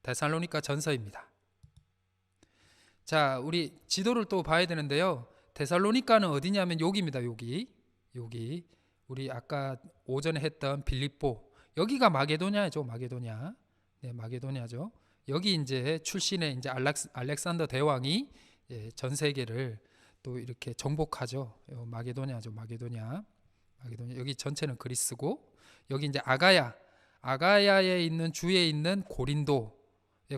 데살로니가 전서입니다. 자, 우리 지도를 또 봐야 되는데요. 데살로니가는 어디냐면 여기입니다. 여기 우리 아까 오전에 했던 빌립보, 여기가 마게도냐죠. 마게도냐. 네, 마게도냐죠. 여기 이제 출신의 이제 알렉산더 대왕이 전 세계를 또 이렇게 정복하죠. 마게도냐죠. 마게도냐. 여기 전체는 그리스고, 여기 이제 아가야에 있는 주에 있는 고린도,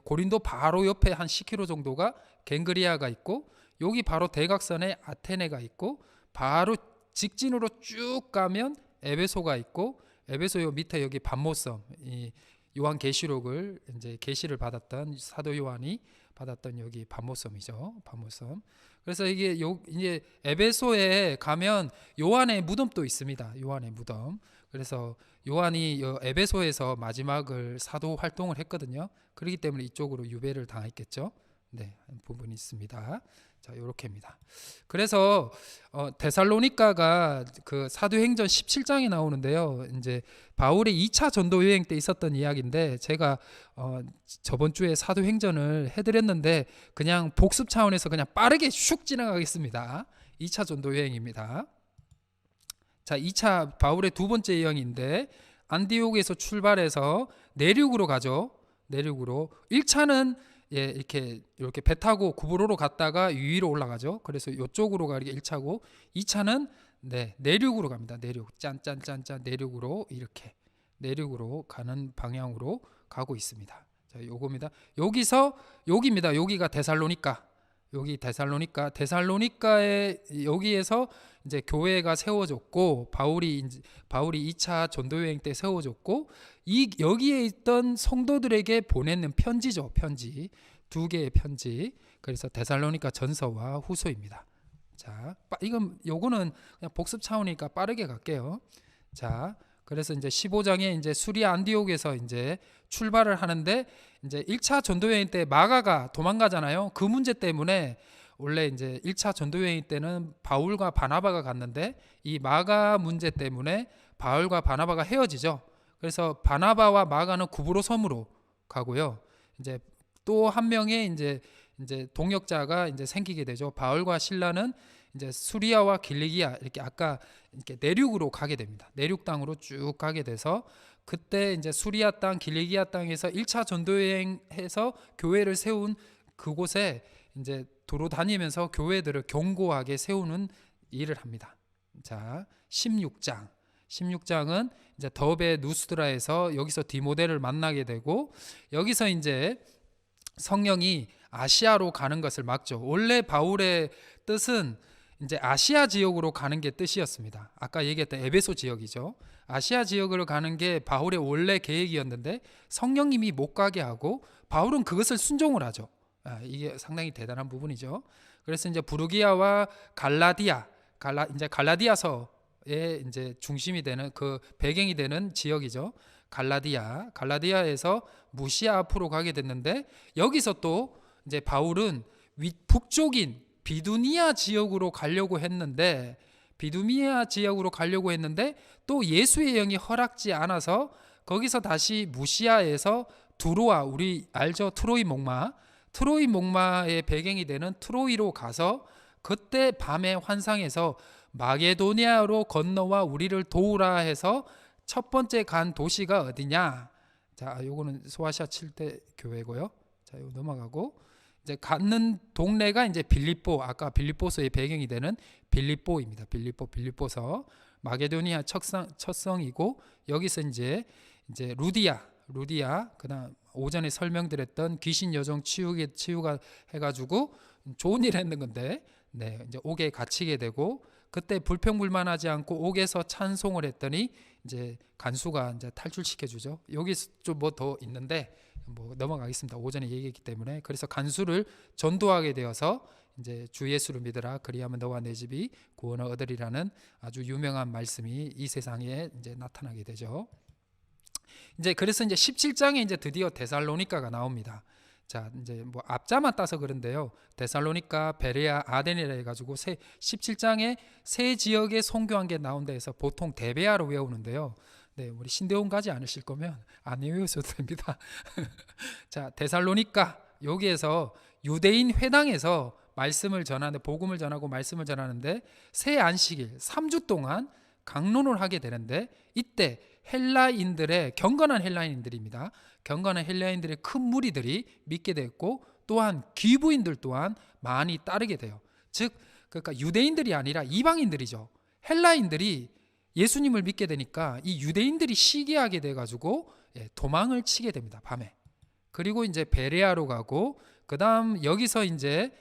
고린도 바로 옆에 한 10km 정도가 갱그리아가 있고, 여기 바로 대각선에 아테네가 있고, 바로 직진으로 쭉 가면 에베소가 있고, 에베소 요 밑에 여기 반모섬, 이 요한 계시록을 이제 계시를 받았던 사도 요한이 받았던 여기 반모섬이죠. 반모섬. 그래서 이게 이제 에베소에 가면 요한의 무덤도 있습니다. 요한의 무덤. 그래서 요한이 에베소에서 마지막을 사도 활동을 했거든요. 그렇기 때문에 이쪽으로 유배를 당했겠죠. 네, 부분이 있습니다. 자, 요렇게입니다. 그래서 데살로니가가 그 사도행전 17장에 나오는데요. 이제 바울의 2차 전도 여행 때 있었던 이야기인데, 제가 저번 주에 사도행전을 해드렸는데 그냥 복습 차원에서 그냥 빠르게 슉 지나가겠습니다. 2차 전도 여행입니다. 자, 2차 바울의 두 번째 여행인데, 안디옥에서 출발해서 내륙으로 가죠. 내륙으로. 1차는 이렇게 배 타고 구브로로 갔다가 위로 올라가죠. 그래서 이쪽으로 가는 게 1차고, 2차는 내륙으로 갑니다. 내륙. 짠짠짠짠 내륙으로, 이렇게 내륙으로 가는 방향으로 가고 있습니다. 자, 요겁니다. 여기입니다. 여기가 데살로니가. 여기 데살로니가에 여기에서 이제 교회가 세워졌고, 바울이 2차 전도 여행 때 세워졌고, 여기에 있던 성도들에게 보내는 편지죠. 편지. 두 개의 편지. 그래서 데살로니가 전서와 후서입니다. 자, 요거는 그냥 복습 차원이니까 빠르게 갈게요. 자, 그래서 이제 15장에 이제 수리아 안디옥에서 이제 출발을 하는데, 이제 1차 전도 여행 때 마가가 도망가잖아요. 그 문제 때문에 원래 이제 1차 전도 여행 때는 바울과 바나바가 갔는데, 이 마가 문제 때문에 바울과 바나바가 헤어지죠. 그래서 바나바와 마가는 구브로 섬으로 가고요. 이제 또 한 명의 이제 동역자가 이제 생기게 되죠. 바울과 실라는 이제 수리아와 길리기아, 이렇게 아까 이렇게 내륙으로 가게 됩니다. 내륙 땅으로 쭉 가게 돼서, 그때 이제 수리아 땅, 길리기아 땅에서 1차 전도 여행해서 교회를 세운 그곳에 이제 도로 다니면서 교회들을 견고하게 세우는 일을 합니다. 자, 16장은 이제 더베 누스드라에서 여기서 디모데를 만나게 되고, 여기서 이제 성령이 아시아로 가는 것을 막죠. 원래 바울의 뜻은 이제 아시아 지역으로 가는 게 뜻이었습니다. 아까 얘기했던 에베소 지역이죠. 아시아 지역으로 가는 게 바울의 원래 계획이었는데, 성령님이 못 가게 하고 바울은 그것을 순종을 하죠. 이게 상당히 대단한 부분이죠. 그래서 이제 부르기아와 이제 갈라디아서의 이제 중심이 되는, 그 배경이 되는 지역이죠. 갈라디아에서 무시아 앞으로 가게 됐는데, 여기서 또 이제 바울은 북쪽인 비두니아 지역으로 가려고 했는데, 또 예수의 영이 허락지 않아서 거기서 다시 무시아에서 두로아, 우리 알죠? 트로이 목마의 배경이 되는 트로이로 가서, 그때 밤에 환상에서 마게도니아로 건너와 우리를 도우라 해서 첫 번째 간 도시가 어디냐? 자, 요거는 소아시아 7대 교회고요. 자, 이거 넘어가고, 이제 가는 동네가 이제 빌립보, 아까 빌립보서의 배경이 되는 빌립보입니다. 빌립보서 마게도니아 첫성이고, 여기서 이제 루디아, 그다음 오전에 설명드렸던 귀신 여종 치유가 해가지고 좋은 일 했는 건데, 이제 옥에 갇히게 되고, 그때 불평불만하지 않고 옥에서 찬송을 했더니 이제 간수가 이제 탈출시켜 주죠. 여기 좀 뭐 더 있는데 뭐 넘어가겠습니다. 오전에 얘기했기 때문에. 그래서 간수를 전도하게 되어서 이제 주 예수를 믿으라, 그리하면 너와 내 집이 구원을 얻으리라는 아주 유명한 말씀이 이 세상에 이제 나타나게 되죠. 이제 그래서 이제 17장에 이제 드디어 데살로니가가 나옵니다. 자, 이제 뭐 앞자만 따서 그런데요. 데살로니가, 베레아, 아덴이라 해가지고 17장에 세 지역에 선교한 게 나온다 해서 보통 데베아로 외우는데요. 네, 우리 신대원 가지 않으실 거면 안 외우셔도 됩니다. 자, 데살로니가 여기에서 유대인 회당에서 말씀을 전하는데, 복음을 전하고 말씀을 전하는데 새 안식일 3주 동안 강론을 하게 되는데, 이때 헬라인들의 경건한 헬라인들입니다. 경건한 헬라인들의 큰 무리들이 믿게 됐고, 또한 귀부인들 또한 많이 따르게 돼요. 즉 그러니까 유대인들이 아니라 이방인들이죠. 헬라인들이 예수님을 믿게 되니까 이 유대인들이 시기하게 돼 가지고 도망을 치게 됩니다. 밤에. 그리고 이제 베레아로 가고, 그다음 여기서 이제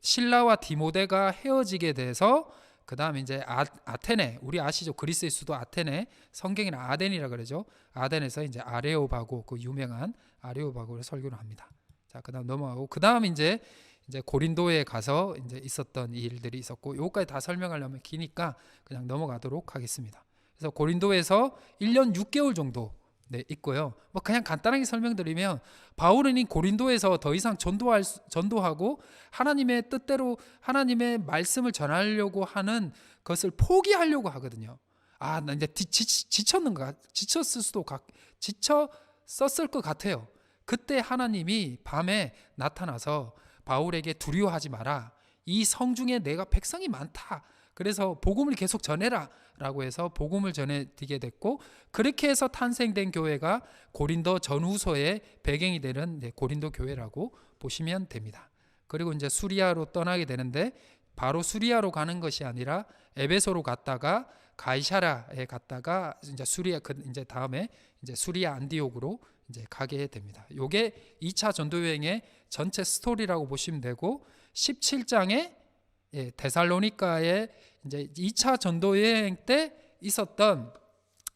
신라와 디모데가 헤어지게 돼서, 그다음 이제 아테네, 우리 아시죠? 그리스의 수도 아테네, 성경에는 아덴이라 그러죠. 아덴에서 이제 아레오바고, 그 유명한 아레오바고를 설교를 합니다. 자, 그다음 넘어가고, 그다음 이제 고린도에 가서 이제 있었던 일들이 있었고, 요거까지 다 설명하려면 기니까 그냥 넘어가도록 하겠습니다. 그래서 고린도에서 1년 6개월 정도 있고요. 뭐 그냥 간단하게 설명드리면, 바울은 이 고린도에서 더 이상 전도하고 하나님의 뜻대로 하나님의 말씀을 전하려고 하는 것을 포기하려고 하거든요. 나 이제 지쳤을 것 같아요. 그때 하나님이 밤에 나타나서 바울에게 두려워하지 마라. 이 성중에 내가 백성이 많다. 그래서 복음을 계속 전해라 라고 해서 복음을 전해지게 됐고, 그렇게 해서 탄생된 교회가 고린도 전후서의 배경이 되는 고린도 교회라고 보시면 됩니다. 그리고 이제 수리아로 떠나게 되는데, 바로 수리아로 가는 것이 아니라 에베소로 갔다가 가이사랴에 갔다가 이제 다음에 수리아 안디옥으로 가게 됩니다. 요게 2차 전도 여행의 전체 스토리라고 보시면 되고, 17장에 데살로니가의 이제 2차 전도 여행 때 있었던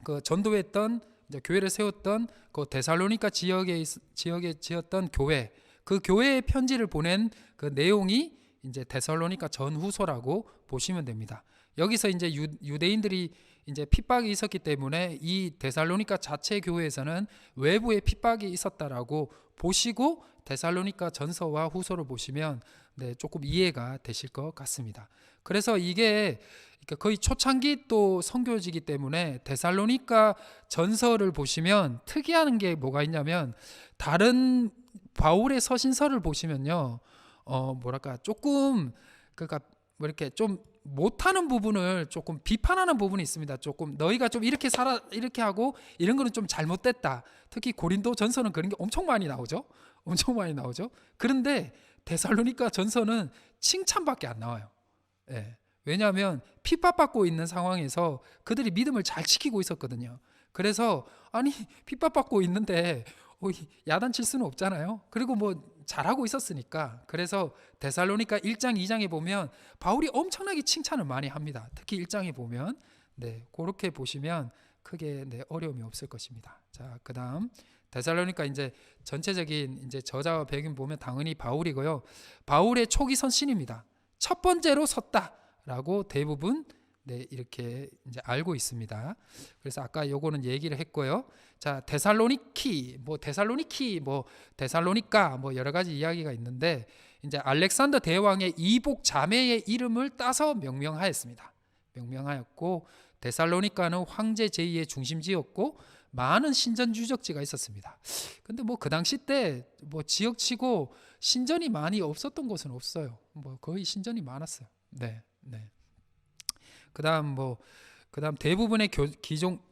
그 전도했던 교회를 세웠던 그 데살로니가 지역에 지었던 교회, 그 교회의 편지를 보낸 그 내용이 이제 데살로니가 전후서라고 보시면 됩니다. 여기서 이제 유대인들이 이제 핍박이 있었기 때문에 이 데살로니가 자체 교회에서는 외부에 핍박이 있었다라고 보시고, 데살로니가 전서와 후서를 보시면 조금 이해가 되실 것 같습니다. 그래서 이게 거의 초창기 또 선교지기 때문에 데살로니가 전서를 보시면 특이한 게 뭐가 있냐면, 다른 바울의 서신서를 보시면요, 조금 그러니까 뭐 이렇게 좀 못하는 부분을 조금 비판하는 부분이 있습니다. 조금 너희가 좀 이렇게 이렇게 하고 이런 거는 좀 잘못됐다. 특히 고린도 전서는 그런 게 엄청 많이 나오죠. 그런데 데살로니가 전서는 칭찬밖에 안 나와요. 왜냐하면 핍박받고 있는 상황에서 그들이 믿음을 잘 지키고 있었거든요. 그래서 핍박받고 있는데 야단칠 수는 없잖아요. 그리고 뭐 잘하고 있었으니까. 그래서 데살로니가 1장 2장에 보면 바울이 엄청나게 칭찬을 많이 합니다. 특히 1장에 보면 그렇게 보시면 크게 어려움이 없을 것입니다. 자, 그다음 데살로니가 이제 전체적인 저자와 배경 보면 당연히 바울이고요. 바울의 초기 선신입니다. 첫 번째로 섰다라고 대부분 이렇게 알고 있습니다. 그래서 아까 요거는 얘기를 했고요. 자, 데살로니키, 데살로니가 여러 가지 이야기가 있는데, 이제 알렉산더 대왕의 이복 자매의 이름을 따서 명명하였습니다. 명명하였고, 데살로니가는 황제 제2의 중심지였고 많은 신전 유적지가 있었습니다. 근데 그 당시 때 지역치고 신전이 많이 없었던 곳은 없어요. 거의 신전이 많았어요. 그다음 대부분의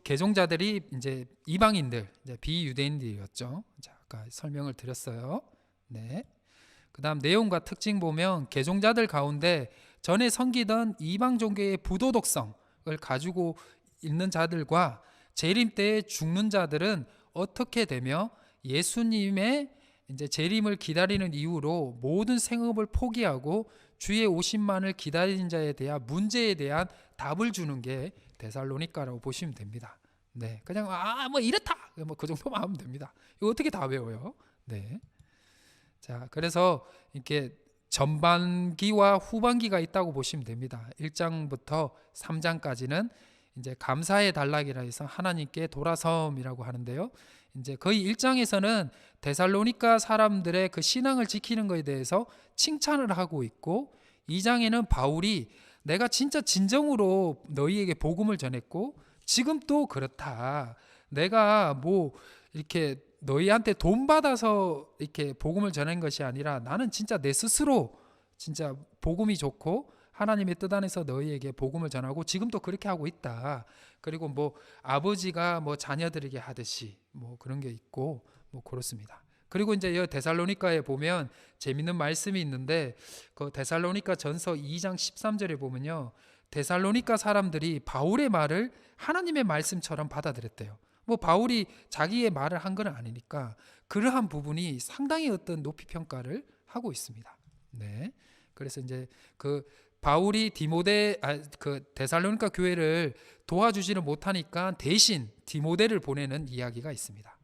개종자들이 이제 이방인들, 비유대인들이었죠. 자, 아까 설명을 드렸어요. 그다음 내용과 특징 보면, 개종자들 가운데 전에 섬기던 이방 종교의 부도덕성을 가지고 있는 자들과 재림 때에 죽는 자들은 어떻게 되며, 예수님의 재림을 기다리는 이유로 모든 생업을 포기하고 주의 오심만을 기다리는 자에 대한 문제에 대한 답을 주는 게 데살로니가라고 보시면 됩니다. 그냥 이렇다 그 정도만 하면 됩니다. 이거 어떻게 다 외워요? 자, 그래서 이렇게 전반기와 후반기가 있다고 보시면 됩니다. 1장부터 3장까지는 이제 감사의 단락이라 해서 하나님께 돌아섬이라고 하는데요. 이제 거의 1장에서는 데살로니가 사람들의 그 신앙을 지키는 것에 대해서 칭찬을 하고 있고, 2장에는 바울이 내가 진짜 진정으로 너희에게 복음을 전했고 지금 또 그렇다. 내가 뭐 이렇게 너희한테 돈 받아서 이렇게 복음을 전한 것이 아니라 나는 진짜 내 스스로 진짜 복음이 좋고 하나님의 뜻 안에서 너희에게 복음을 전하고 지금도 그렇게 하고 있다. 그리고 뭐 아버지가 뭐 자녀들에게 하듯이 뭐 그런 게 있고 뭐 그렇습니다. 그리고 이제 이 데살로니가에 보면 재밌는 말씀이 있는데 그 데살로니가 전서 2장 13절에 보면요. 데살로니가 사람들이 바울의 말을 하나님의 말씀처럼 받아들였대요. 뭐 바울이 자기의 말을 한 건 아니니까 그러한 부분이 상당히 어떤 높이 평가를 하고 있습니다. 네. 그래서 이제 그 바울이 그 데살로니가 교회를 도와주지는 못하니까 대신 디모데를 보내는 이야기가 있습니다.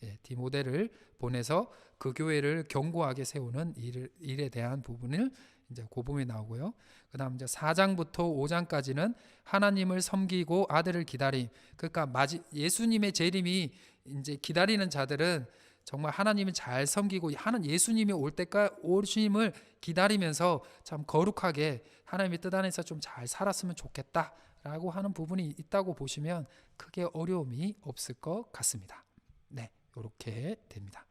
예, 디모데를 보내서 그 교회를 견고하게 세우는 일에 대한 부분을 이제 그 부분이 나오고요. 그다음 이제 4장부터 5장까지는 하나님을 섬기고 아들을 기다림. 그러니까 예수님의 재림이 이제 기다리는 자들은 정말 하나님을 잘 섬기고 예수님이 올 때까지 오심을 기다리면서 참 거룩하게 하나님의 뜻 안에서 좀 잘 살았으면 좋겠다라고 하는 부분이 있다고 보시면 크게 어려움이 없을 것 같습니다. 네, 이렇게 됩니다.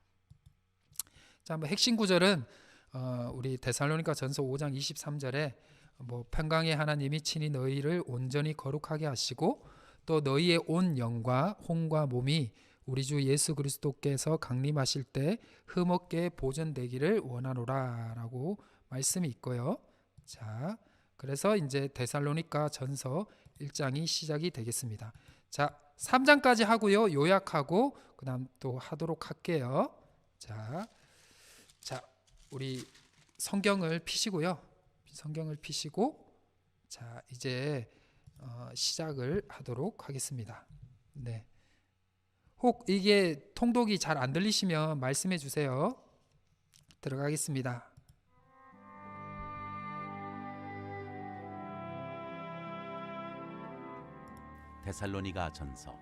자, 한번 핵심 구절은 우리 데살로니가 전서 5장 23절에 뭐 평강의 하나님이 친히 너희를 온전히 거룩하게 하시고 또 너희의 온 영과 혼과 몸이 우리 주 예수 그리스도께서 강림하실 때 흠없게 보존되기를 원하노라라고 말씀이 있고요. 자, 그래서 이제 데살로니가 전서 1장이 시작이 되겠습니다. 자, 3장까지 하고요. 요약하고 그다음 또 하도록 할게요. 자, 우리 성경을 피시고요. 성경을 피시고 자, 이제 시작을 하도록 하겠습니다. 네. 혹 이게 통독이 잘 안 들리시면 말씀해 주세요. 들어가겠습니다. 데살로니가 전서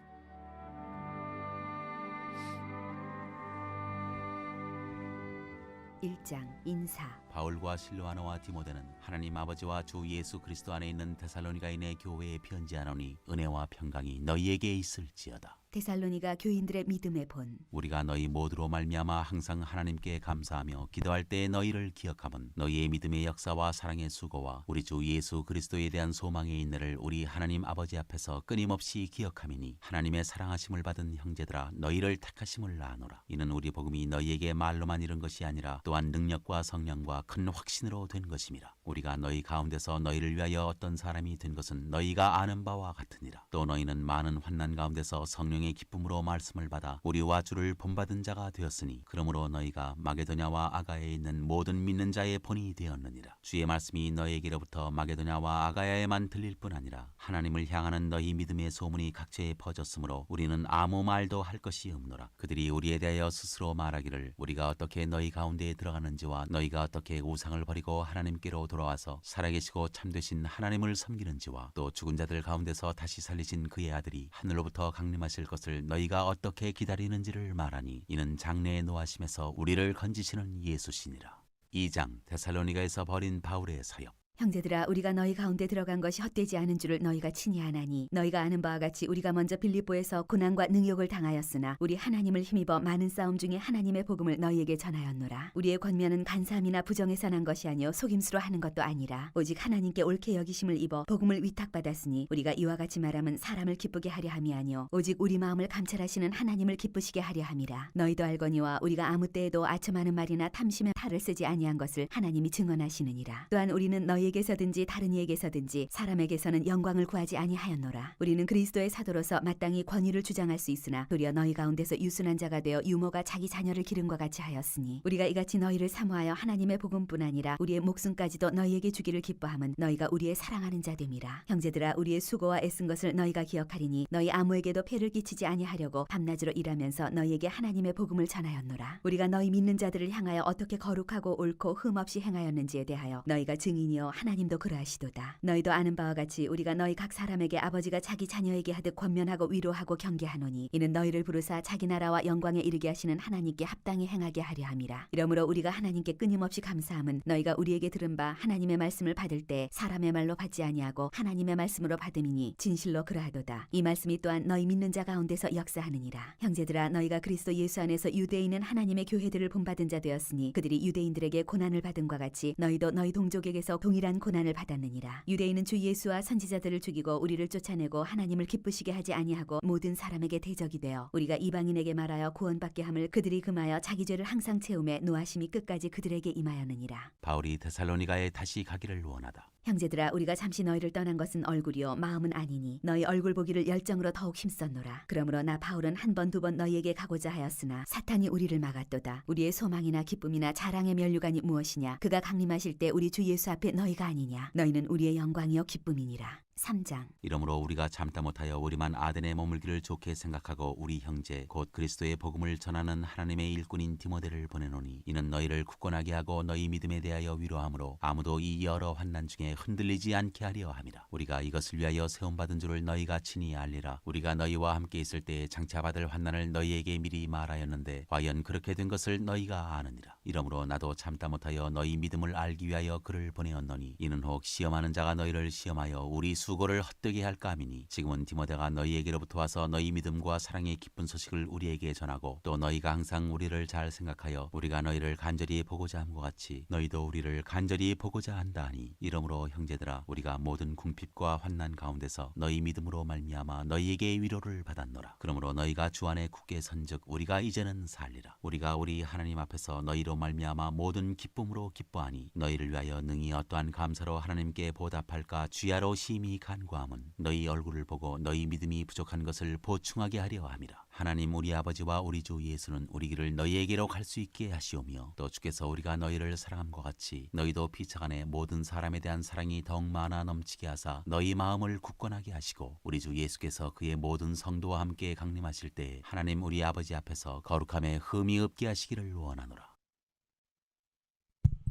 1장 인사. 바울과 실로아노와 디모데는 하나님 아버지와 주 예수 그리스도 안에 있는 데살로니가인의 교회에 편지하노니 은혜와 평강이 너희에게 있을지어다. 데살로니가 교인들의 믿음의 본. 우리가 너희 모두로 말미암아 항상 하나님께 감사하며 기도할 때 너희를 기억함은 너희의 믿음의 역사와 사랑의 수고와 우리 주 예수 그리스도에 대한 소망의 인내를 우리 하나님 아버지 앞에서 끊임없이 기억함이니 하나님의 사랑하심을 받은 형제들아 너희를 택하심을 아노라. 이는 우리 복음이 너희에게 말로만 이른 것이 아니라 또한 능력과 성령과 큰 확신으로 된 것임이라. 우리가 너희 가운데서 너희를 위하여 어떤 사람이 된 것은 너희가 아는 바와 같으니라. 또 너희는 많은 환난 가운데서 성령의 기쁨으로 말씀을 받아 우리와 주를 본받은 자가 되었으니 그러므로 너희가 마게도냐와 아가야에 있는 모든 믿는 자의 본이 되었느니라. 주의 말씀이 너희에게로부터 마게도냐와 아가야에만 들릴 뿐 아니라 하나님을 향하는 너희 믿음의 소문이 각처에 퍼졌으므로 우리는 아무 말도 할 것이 없노라. 그들이 우리에 대하여 스스로 말하기를 우리가 어떻게 너희 가운데에 들어가는지와 너희가 어떻게 우상을 버리고 하나님께로 돌아와서 살아계시고 참되신 하나님을 섬기는지와 또 죽은 자들 가운데서 다시 살리신 그의 아들이 하늘로부터 강림하실 것을 너희가 어떻게 기다리는지를 말하니 이는 장래의 노하심에서 우리를 건지시는 예수시니라. 2장 데살로니가에서 벌인 바울의 사역. 형제들아 우리가 너희 가운데 들어간 것이 헛되지 않은 줄을 너희가 친히 아나니 너희가 아는 바와 같이 우리가 먼저 빌립보에서 고난과 능욕을 당하였으나 우리 하나님을 힘입어 많은 싸움 중에 하나님의 복음을 너희에게 전하였노라. 우리의 권면은 간사함이나 부정에서 난 것이 아니요 속임수로 하는 것도 아니라 오직 하나님께 옳게 여기심을 입어 복음을 위탁받았으니 우리가 이와 같이 말하면 사람을 기쁘게 하려 함이 아니요 오직 우리 마음을 감찰하시는 하나님을 기쁘시게 하려 함이라. 너희도 알거니와 우리가 아무 때에도 아첨하는 말이나 탐심의 탈을 쓰지 아니한 것을 하나님이 증언하시느니라. 또한 우리는 너희에게서든지 다른 이에게서든지 사람에게서는 영광을 구하지 아니하였노라. 우리는 그리스도의 사도로서 마땅히 권위를 주장할 수 있으나 도리어 너희 가운데서 유순한 자가 되어 유모가 자기 자녀를 기름과 같이 하였으니 우리가 이같이 너희를 사모하여 하나님의 복음뿐 아니라 우리의 목숨까지도 너희에게 주기를 기뻐함은 너희가 우리의 사랑하는 자됨이라. 형제들아 우리의 수고와 애쓴 것을 너희가 기억하리니 너희 아무에게도 폐를 끼치지 아니하려고 밤낮으로 일하면서 너희에게 하나님의 복음을 전하였노라. 우리가 너희 믿는 자들을 향하여 어떻게 거룩하고 옳고 흠없이 행하였는지에 대하여 너희가 증인이요 하나님도 그러하시도다. 너희도 아는 바와 같이 우리가 너희 각 사람에게 아버지가 자기 자녀에게 하듯 권면하고 위로하고 경계하노니 이는 너희를 부르사 자기 나라와 영광에 이르게 하시는 하나님께 합당히 행하게 하려 함이라. 이러므로 우리가 하나님께 끊임없이 감사함은 너희가 우리에게 들은 바 하나님의 말씀을 받을 때 사람의 말로 받지 아니하고 하나님의 말씀으로 받음이니 진실로 그러하도다. 이 말씀이 또한 너희 믿는 자 가운데서 역사하느니라. 형제들아, 너희가 그리스도 예수 안에서 유대인은 하나님의 교회들을 본받은 자 되었으니 그들이 유대인들에게 고난을 받은과 같이 너희도 너희 동족에게서 동일한 고난을 받았느니라. 유대인은 주 예수와 선지자들을 죽이고 우리를 쫓아내고 하나님을 기쁘시게 하지 아니하고 모든 사람에게 대적이 되어 우리가 이방인에게 말하여 구원받게 함을 그들이 금하여 자기 죄를 항상 채우매 노하심이 끝까지 그들에게 임하였느니라. 바울이 데살로니가에 다시 가기를 원하다. 형제들아, 우리가 잠시 너희를 떠난 것은 얼굴이요 마음은 아니니 너희 얼굴 보기를 열정으로 더욱 힘썼노라. 그러므로 나 바울은 한 번 두 번 너희에게 가고자 하였으나 사탄이 우리를 막았도다. 우리의 소망이나 기쁨이나 자랑의 면류관이 무엇이냐? 그가 강림하실 때 우리 주 예수 앞에 너희가 아니냐? 너희는 우리의 영광이요 기쁨이니라. 3장. 이러므로 우리가 참다 못하여 우리만 아덴에 머물기를 좋게 생각하고 우리 형제 곧 그리스도의 복음을 전하는 하나님의 일꾼인 디모데를 보내노니 이는 너희를 굳건하게 하고 너희 믿음에 대하여 위로하므로 아무도 이 여러 환난 중에 흔들리지 않게 하려 함이라. 우리가 이것을 위하여 세움받은 줄을 너희가 친히 알리라. 우리가 너희와 함께 있을 때에 장차 받을 환난을 너희에게 미리 말하였는데 과연 그렇게 된 것을 너희가 아느니라. 이러므로 나도 참다 못하여 너희 믿음을 알기 위하여 그를 보내었노니 이는 혹 시험하는 자가 너희를 시험하여 우리 수고를 헛되게 할까 함이니 지금은 디모데가 너희에게로부터 와서 너희 믿음과 사랑의 기쁜 소식을 우리에게 전하고 또 너희가 항상 우리를 잘 생각하여 우리가 너희를 간절히 보고자 함과 같이 너희도 우리를 간절히 보고자 한다 하니 이러므로 형제들아 우리가 모든 궁핍과 환난 가운데서 너희 믿음으로 말미암아 너희에게 위로를 받았노라. 그러므로 너희가 주 안에 굳게 선즉 우리가 이제는 살리라. 우리가 우리 하나님 앞에서 너희로 말미암아 모든 기쁨으로 기뻐하니 너희를 위하여 능히 어떠한 감사로 하나님께 보답할까 주야로 심히 간구함은 너희 얼굴을 보고 너희 믿음이 부족한 것을 보충하게 하려 함이라. 하나님 우리 아버지와 우리 주 예수는 우리 길을 너희에게로 갈 수 있게 하시오며 또 주께서 우리가 너희를 사랑함과 같이 너희도 피차간에 모든 사람에 대한 사랑이 더욱 많아 넘치게 하사 너희 마음을 굳건하게 하시고 우리 주 예수께서 그의 모든 성도와 함께 강림하실 때 하나님 우리 아버지 앞에서 거룩함에 흠이 없게 하시기를 원하노라.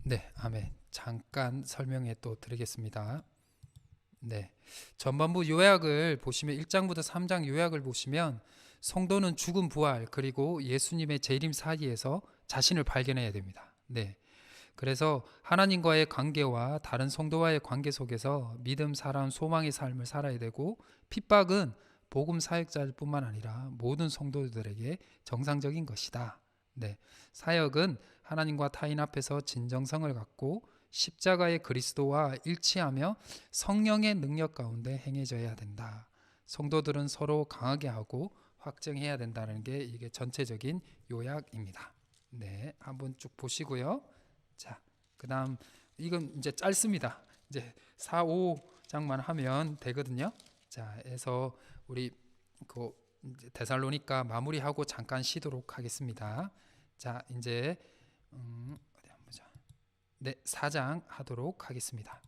네, 아멘. 잠깐 설명해 또 드리겠습니다. 네, 전반부 요약을 보시면 1장부터 3장 요약을 보시면 성도는 죽음 부활 그리고 예수님의 재림 사이에서 자신을 발견해야 됩니다. 네, 그래서 하나님과의 관계와 다른 성도와의 관계 속에서 믿음, 사랑, 소망의 삶을 살아야 되고 핍박은 복음 사역자일 뿐만 아니라 모든 성도들에게 정상적인 것이다. 네, 사역은 하나님과 타인 앞에서 진정성을 갖고 십자가의 그리스도와 일치하며 성령의 능력 가운데 행해져야 된다. 성도들은 서로 강하게 하고 확증해야 된다는 게 이게 전체적인 요약입니다. 네, 한번 쭉 보시고요. 자, 그다음 이건 이제 짧습니다. 이제 4, 5장만 하면 되거든요. 자, 해서 우리 그 데살로니가 마무리하고 잠깐 쉬도록 하겠습니다. 자, 이제 어디 한번 보자. 네, 4장 하도록 하겠습니다.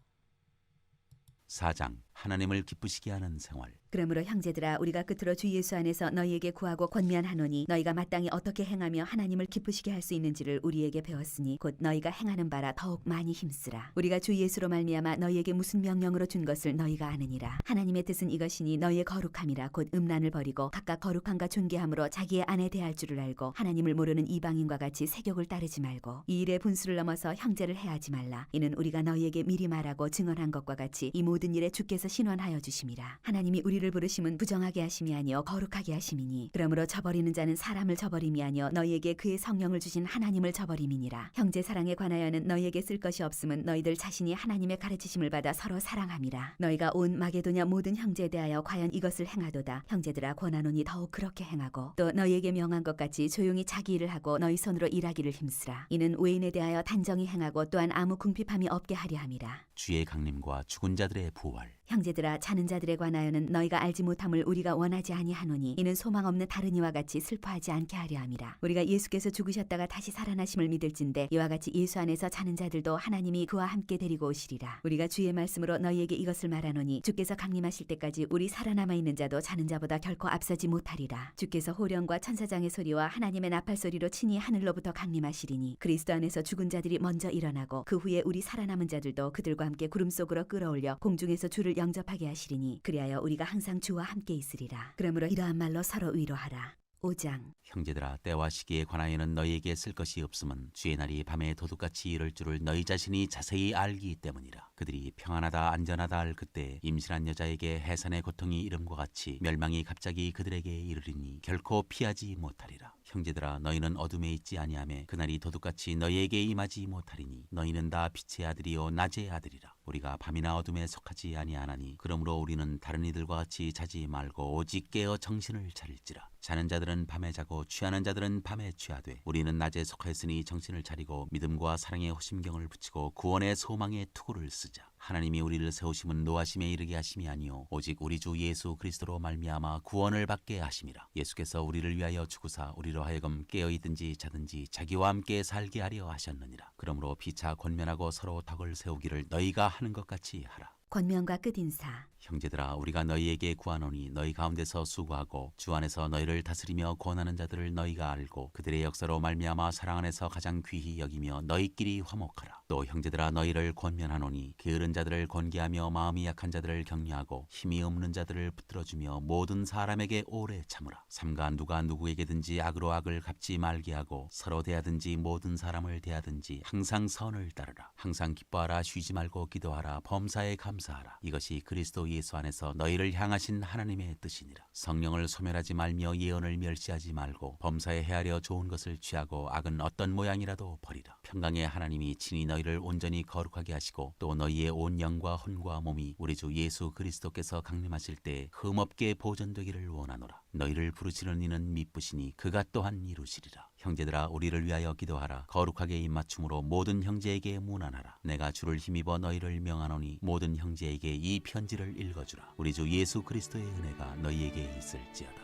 4장 하나님을 기쁘시게 하는 생활. 그러므로 형제들아, 우리가 끝으로 주 예수 안에서 너희에게 구하고 권면하노니 너희가 마땅히 어떻게 행하며 하나님을 기쁘시게 할 수 있는지를 우리에게 배웠으니 곧 너희가 행하는 바라 더욱 많이 힘쓰라. 우리가 주 예수로 말미암아 너희에게 무슨 명령으로 준 것을 너희가 아느니라. 하나님의 뜻은 이것이니 너희의 거룩함이라. 곧 음란을 버리고 각각 거룩함과 존귀함으로 자기의 아내 대할 줄을 알고 하나님을 모르는 이방인과 같이 세욕을 따르지 말고 이 일의 분수를 넘어서 형제를 해하지 말라. 이는 우리가 너희에게 미리 말하고 증언한 것과 같이 이 모든 일에 주께서 신원하여 주심이라. 하나님이 우리를 부르심은 부정하게 하심이 아니요 거룩하게 하심이니 그러므로 저버리는 자는 사람을 저버림이 아니요 너희에게 그의 성령을 주신 하나님을 저버림이니라. 형제 사랑에 관하여는 너희에게 쓸 것이 없음은 너희들 자신이 하나님의 가르치심을 받아 서로 사랑함이라. 너희가 온 마게도냐 모든 형제에 대하여 과연 이것을 행하도다. 형제들아, 권하노니 더욱 그렇게 행하고 또 너희에게 명한 것 같이 조용히 자기 일을 하고 너희 손으로 일하기를 힘쓰라. 이는 외인에 대하여 단정히 행하고 또한 아무 궁핍함이 없게 하려 함이라. 주의 강림과 죽은 자들의 부활. 형제들아 자는 자들에 관하여는 너희가 알지 못함을 우리가 원하지 아니하노니 이는 소망 없는 다른 이와 같이 슬퍼하지 않게 하려 함이라. 우리가 예수께서 죽으셨다가 다시 살아나심을 믿을진대 이와 같이 예수 안에서 자는 자들도 하나님이 그와 함께 데리고 오시리라. 우리가 주의 말씀으로 너희에게 이것을 말하노니 주께서 강림하실 때까지 우리 살아남아 있는 자도 자는 자보다 결코 앞서지 못하리라. 주께서 호령과 천사장의 소리와 하나님의 나팔 소리로 친히 하늘로부터 강림하시리니 그리스도 안에서 죽은 자들이 먼저 일어나고 그 후에 우리 살아남은 자들도 그들과 함께 구름 속으로 끌어올려 공중에서 주를 영접하게 하시리니 그리하여 우리가 항상 주와 함께 있으리라. 그러므로 이러한 말로 서로 위로하라. 5장. 형제들아 때와 시기에 관하여는 너희에게 쓸 것이 없음은 주의 날이 밤에 도둑같이 이를 줄을 너희 자신이 자세히 알기 때문이라. 그들이 평안하다 안전하다 할 그때 임신한 여자에게 해산의 고통이 이름과 같이 멸망이 갑자기 그들에게 이르리니 결코 피하지 못하리라. 형제들아 너희는 어둠에 있지 아니하매 그날이 도둑같이 너희에게 임하지 못하리니 너희는 다 빛의 아들이요 낮의 아들이라. 우리가 밤이나 어둠에 속하지 아니하나니 그러므로 우리는 다른 이들과 같이 자지 말고 오직 깨어 정신을 차릴지라. 자는 자들은 밤에 자고 취하는 자들은 밤에 취하되 우리는 낮에 속하였으니 정신을 차리고 믿음과 사랑의 호심경을 붙이고 구원의 소망의 투구를 쓰자. 하나님이 우리를 세우심은 노하심에 이르게 하심이 아니요 오직 우리 주 예수 그리스도로 말미암아 구원을 받게 하심이라. 예수께서 우리를 위하여 죽으사 우리로 하여금 깨어있든지 자든지 자기와 함께 살게 하려 하셨느니라. 그러므로 피차 권면하고 서로 덕을 세우기를 너희가 하는 것 같이 하라. 권면과 끝인사. 형제들아 우리가 너희에게 구하노니 너희 가운데서 수고하고 주 안에서 너희를 다스리며 권하는 자들을 너희가 알고 그들의 역사로 말미암아 사랑 안에서 가장 귀히 여기며 너희끼리 화목하라. 또 형제들아 너희를 권면하노니 게으른 자들을 권계하며 마음이 약한 자들을 격려하고 힘이 없는 자들을 붙들어주며 모든 사람에게 오래 참으라. 삼가 누가 누구에게든지 악으로 악을 갚지 말게 하고 서로 대하든지 모든 사람을 대하든지 항상 선을 따르라. 항상 기뻐하라. 쉬지 말고 기도하라. 범사에 감사하라. 이것이 그리스도 예수 안에서 너희를 향하신 하나님의 뜻이니라. 성령을 소멸하지 말며 예언을 멸시하지 말고 범사에 헤아려 좋은 것을 취하고 악은 어떤 모양이라도 버리라. 평강의 하나님이 친히 너희를 온전히 거룩하게 하시고 또 너희의 온 영과 혼과 몸이 우리 주 예수 그리스도께서 강림하실 때 흠없게 보존되기를 원하노라. 너희를 부르시는 이는 미쁘시니 그가 또한 이루시리라. 형제들아 우리를 위하여 기도하라. 거룩하게 입맞춤으로 모든 형제에게 문안하라. 내가 주를 힘입어 너희를 명하노니 모든 형제에게 이 편지를 읽어주라. 우리 주 예수 그리스도의 은혜가 너희에게 있을지어다.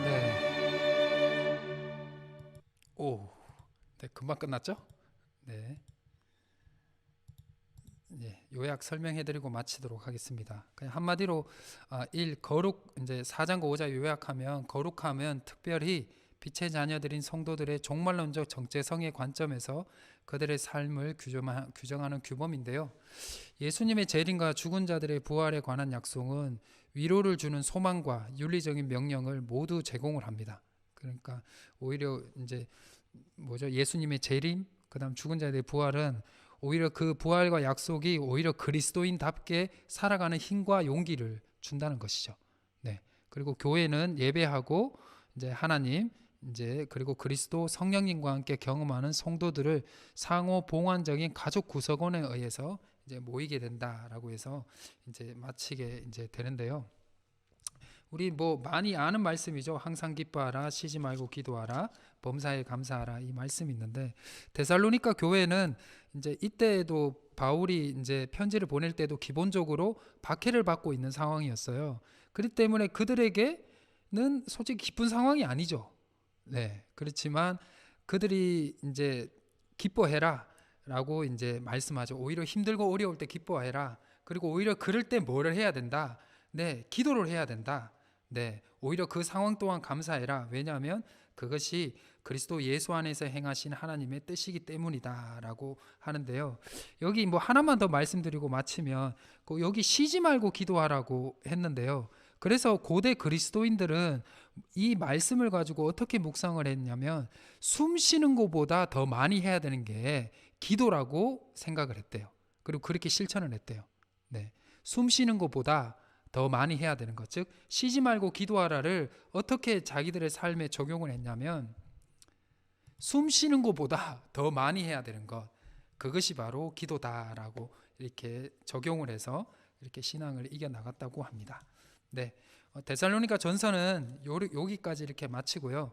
네. 오, 네, 금방 끝났죠? 네. 예, 요약 설명해드리고 마치도록 하겠습니다. 그냥 한마디로 1. 거룩 이제 4장과 5장 요약하면 거룩하면 특별히 빛의 자녀들인 성도들의 종말론적 정체성의 관점에서 그들의 삶을 규정하는 규범인데요. 예수님의 재림과 죽은 자들의 부활에 관한 약속은 위로를 주는 소망과 윤리적인 명령을 모두 제공을 합니다. 그러니까 오히려 이제 예수님의 재림, 그다음 죽은 자들의 부활은 오히려 그 부활과 약속이 오히려 그리스도인답게 살아가는 힘과 용기를 준다는 것이죠. 네. 그리고 교회는 예배하고 이제 하나님 이제 그리고 그리스도 성령님과 함께 경험하는 성도들을 상호 봉환적인 가족 구성원에 의해서 이제 모이게 된다라고 해서 이제 마치게 이제 되는데요. 우리 많이 아는 말씀이죠. 항상 기뻐하라, 쉬지 말고 기도하라, 범사에 감사하라 이 말씀이 있는데 데살로니가 교회는 이제 이때에도 바울이 이제 편지를 보낼 때도 기본적으로 박해를 받고 있는 상황이었어요. 그렇기 때문에 그들에게는 솔직히 기쁜 상황이 아니죠. 네, 그렇지만 그들이 이제 기뻐해라라고 이제 말씀하죠. 오히려 힘들고 어려울 때 기뻐해라. 그리고 오히려 그럴 때 뭐를 해야 된다? 네, 기도를 해야 된다. 네, 오히려 그 상황 또한 감사해라. 왜냐하면 그것이 그리스도 예수 안에서 행하신 하나님의 뜻이기 때문이다라고 하는데요. 여기 하나만 더 말씀드리고 마치면 여기 쉬지 말고 기도하라고 했는데요. 그래서 고대 그리스도인들은 이 말씀을 가지고 어떻게 묵상을 했냐면 숨 쉬는 것보다 더 많이 해야 되는 게 기도라고 생각을 했대요. 그리고 그렇게 실천을 했대요. 네, 숨 쉬는 것보다 더 많이 해야 되는 것, 즉 쉬지 말고 기도하라를 어떻게 자기들의 삶에 적용을 했냐면 숨 쉬는 것보다 더 많이 해야 되는 것, 그것이 바로 기도다라고 이렇게 적용을 해서 이렇게 신앙을 이겨나갔다고 합니다. 네, 데살로니가 전서는 여기까지 이렇게 마치고요.